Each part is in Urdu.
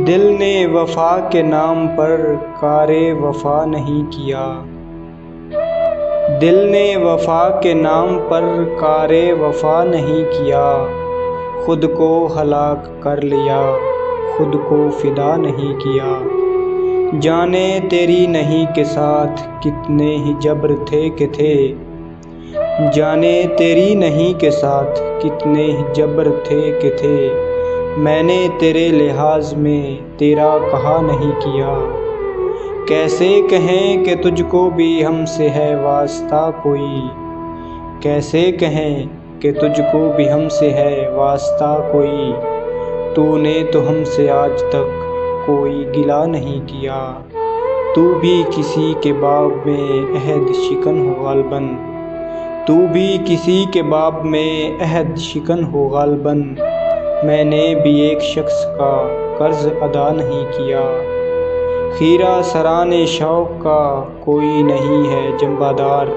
دل نے وفا کے نام پر کار وفا نہیں کیا، دل نے وفا کے نام پر کار وفا نہیں کیا، خود کو ہلاک کر لیا، خود کو فدا نہیں کیا۔ جانے تیری نہیں کے ساتھ کتنے ہی جبر تھے کہ تھے، جانے تیری نہیں کے ساتھ کتنے ہی جبر تھے کہ تھے، میں نے تیرے لحاظ میں تیرا کہا نہیں کیا۔ کیسے کہیں کہ تجھ کو بھی ہم سے ہے واسطہ کوئی، کیسے کہیں کہ تجھ کو بھی ہم سے ہے واسطہ کوئی، تو نے تو ہم سے آج تک کوئی گلہ نہیں کیا۔ تو بھی کسی کے باب میں عہد شکن ہو غالباً، تو بھی کسی کے باب میں عہد شکن ہو غالباً، میں نے بھی ایک شخص کا قرض ادا نہیں کیا۔ خیرہ سران شوق کا کوئی نہیں ہے جنبہ دار،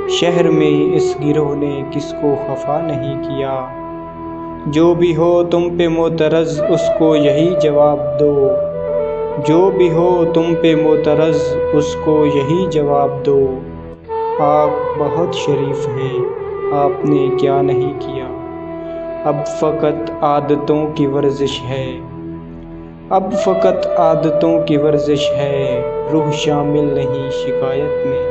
شہر میں اس گروہ نے کس کو خفا نہیں کیا۔ جو بھی ہو تم پہ معترض اس کو یہی جواب دو، جو بھی ہو تم پہ معترض اس کو یہی جواب دو، آپ بہت شریف ہیں آپ نے کیا نہیں کیا۔ اب فقط عادتوں کی ورزش ہے، اب فقط عادتوں کی ورزش ہے، روح شامل نہیں شکایت میں۔